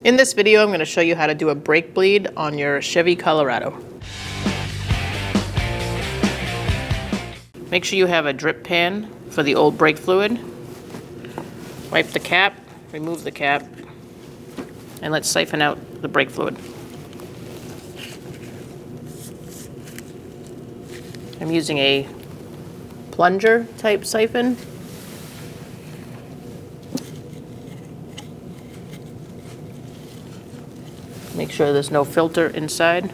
In this video, I'm going to show you how to do a brake bleed on your Chevy Colorado. Make sure you have a drip pan for the old brake fluid. Wipe the cap, remove the cap, and let's siphon out the brake fluid. I'm using a plunger type siphon. Make sure there's no filter inside.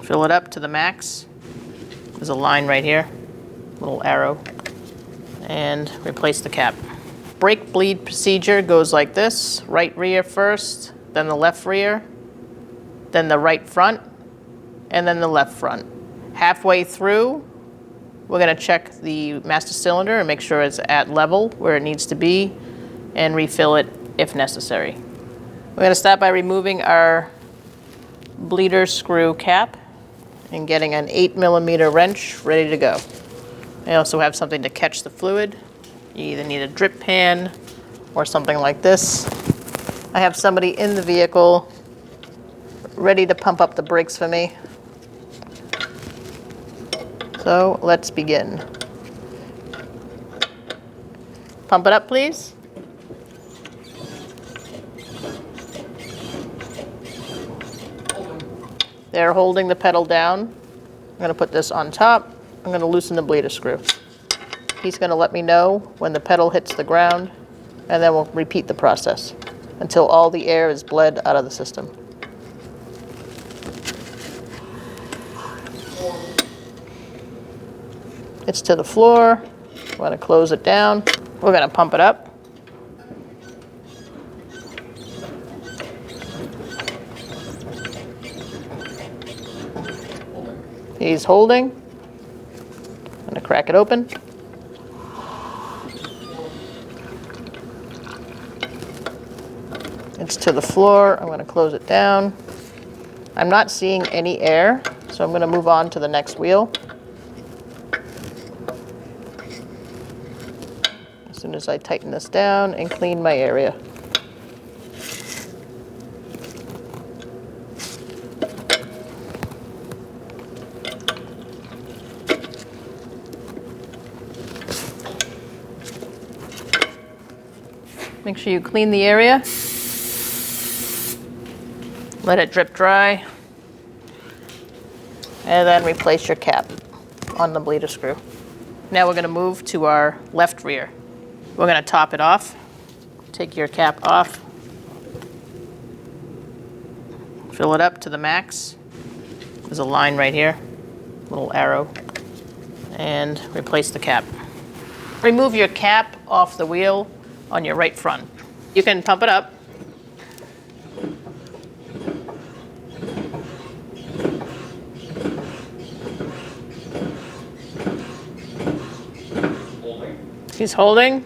Fill it up to the max. There's a line right here, little arrow, and replace the cap. Brake bleed procedure goes like this: right rear first, then the left rear, then the right front, and then the left front. Halfway through, we're going to check the master cylinder and make sure it's at level where it needs to be, and refill it if necessary. We're going to start by removing our bleeder screw cap and getting an 8mm wrench ready to go. I also have something to catch the fluid. You either need a drip pan or something like this. I have somebody in the vehicle ready to pump up the brakes for me. So let's begin. Pump it up, please. They're holding the pedal down. I'm going to put this on top. I'm going to loosen the bleeder screw. He's going to let me know when the pedal hits the ground, and then we'll repeat the process until all the air is bled out of the system. It's to the floor. We're going to close it down. We're going to pump it up. He's holding. I'm going to crack it open. It's to the floor. I'm going to close it down. I'm not seeing any air, so I'm going to move on to the next wheel. As soon as I tighten this down and clean my area. Make sure you clean the area. Let it drip dry. And then replace your cap on the bleeder screw. Now we're going to move to our left rear. We're going to top it off. Take your cap off. Fill it up to the max. There's a line right here, little arrow, and replace the cap. Remove your cap off the wheel on your right front. You can pump it up. He's holding.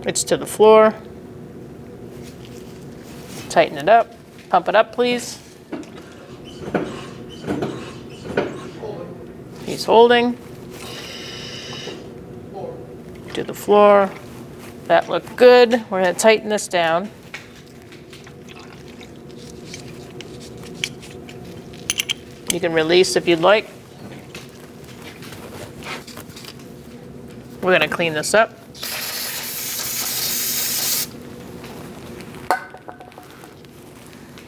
It's to the floor. Tighten it up. Pump it up, please. He's holding. To the floor. That looked good. We're going to tighten this down. You can release if you'd like. We're going to clean this up.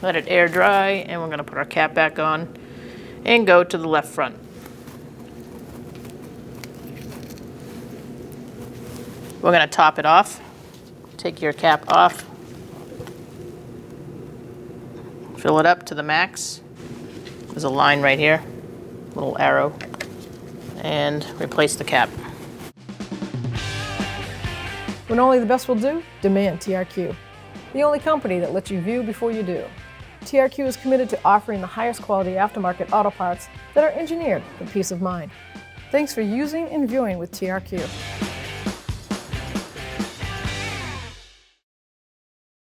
Let it air dry, and we're going to put our cap back on and go to the left front. We're going to top it off. Take your cap off. Fill it up to the max. There's a line right here, little arrow, and replace the cap. When only the best will do, demand TRQ. The only company that lets you view before you do. TRQ is committed to offering the highest quality aftermarket auto parts that are engineered for peace of mind. Thanks for using and viewing with TRQ.